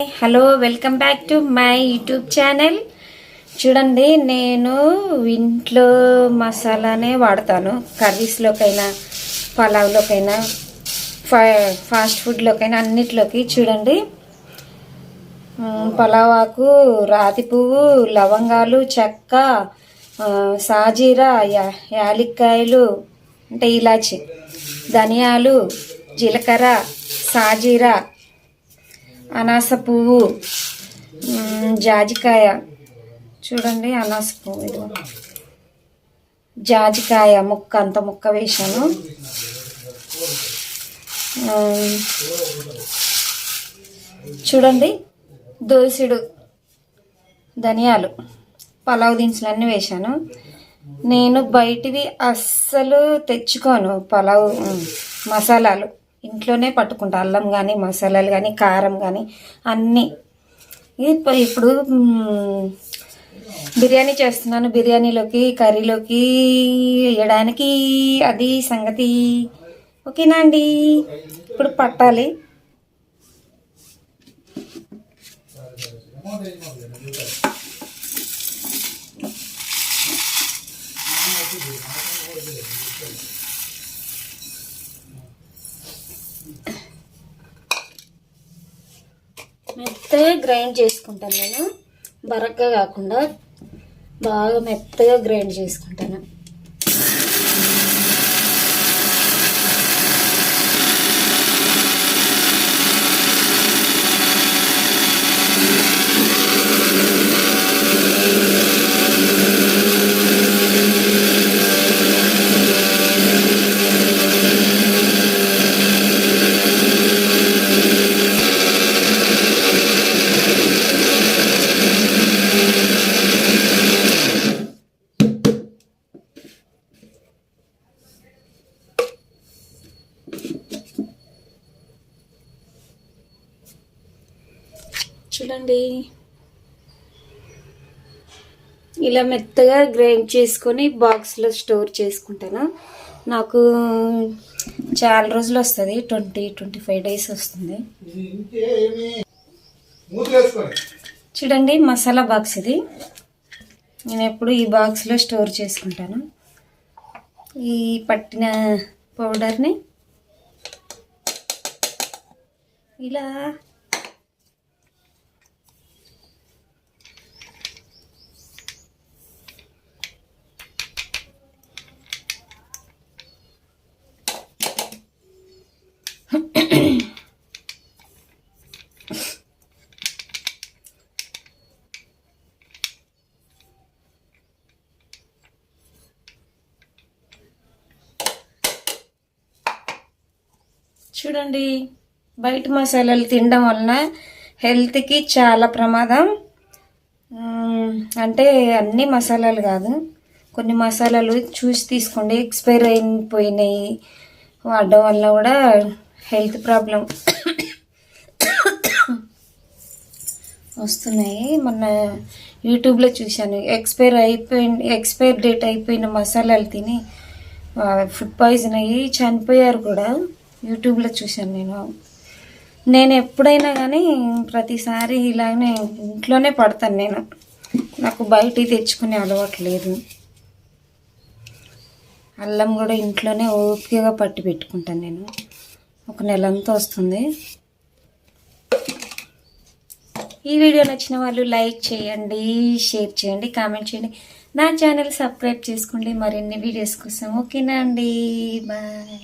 Hello, welcome back to my YouTube channel. చూడండి, నేను ఇంట్లో మసాలానే వాడతాను. కర్రీస్లోకైనా, పలావ్లోకైనా, ఫాస్ట్ ఫుడ్లోకైనా అన్నిట్లోకి. చూడండి, పలావ్ ఆకు, రాతి పువ్వు, లవంగాలు, చెక్క, సాజీరా, యాలక్కాయలు అంటే ఇలాచి, ధనియాలు, జీలకర్ర, సాజీరా, అనాస పువ్వు, జాజికాయ. చూడండి, అనాస పువ్వు, ఇది జాజికాయ ముక్క, అంత ముక్క వేసాను. చూడండి, దోసెడు ధనియాలు, పలావ్ దినుసులు అన్నీ వేసాను. నేను బయటివి అస్సలు తెచ్చుకోను. పలావ్ మసాలాలు ఇంట్లోనే పట్టుకుంటా. అల్లం కానీ, మసాలాలు కానీ, కారం కానీ అన్నీ. ఇప్పుడు బిర్యానీ చేస్తున్నాను. బిర్యానీలోకి, కర్రీలోకి వేయడానికి అది సంగతి. ఓకేనా అండి? ఇప్పుడు పట్టాలి. మెత్తగా గ్రైండ్ చేసుకుంటాను నేను. బరగ్గా కాకుండా బాగా మెత్తగా గ్రైండ్ చేసుకుంటాను. చూడండి, ఇలా మెత్తగా గ్రైండ్ చేసుకొని బాక్స్లో స్టోర్ చేసుకుంటాను. నాకు చాలా రోజులు వస్తుంది. 20-25 డేస్ వస్తుంది. చూడండి, మసాలా బాక్స్ ఇది. నేను ఎప్పుడు ఈ బాక్స్లో స్టోర్ చేసుకుంటాను. ఈ పట్టిన పౌడర్ని ఇలా చూడండి, బయట మసాలాలు తినడం వలన హెల్త్కి చాలా ప్రమాదం. అంటే అన్ని మసాలాలు కాదు, కొన్ని మసాలాలు చూసి తీసుకోండి. ఎక్స్పైర్ అయిపోయినాయి వాడడం వల్ల కూడా హెల్త్ ప్రాబ్లం వస్తున్నాయి. మొన్న యూట్యూబ్లో చూశాను, ఎక్స్పైర్ డేట్ అయిపోయిన మసాలాలు తిని ఫుడ్ పాయిజన్ అయ్యి చనిపోయారు కూడా. యూట్యూబ్లో చూశాను నేను ఎప్పుడైనా కానీ ప్రతిసారి ఇలాగనే ఇంట్లోనే పడతాను. నాకు బయట తెచ్చుకునే అలవాటు లేదు. అల్లం కూడా ఇంట్లోనే ఓపికగా పట్టి పెట్టుకుంటాను. నేను ఒక నెలంతా వస్తుంది. ఈ వీడియో నచ్చిన వాళ్ళు లైక్ చేయండి, షేర్ చేయండి, కామెంట్ చేయండి. నా ఛానల్ సబ్స్క్రైబ్ చేసుకోండి మరిన్ని వీడియోస్ కోసం. ఓకేనా అండి? బాయ్.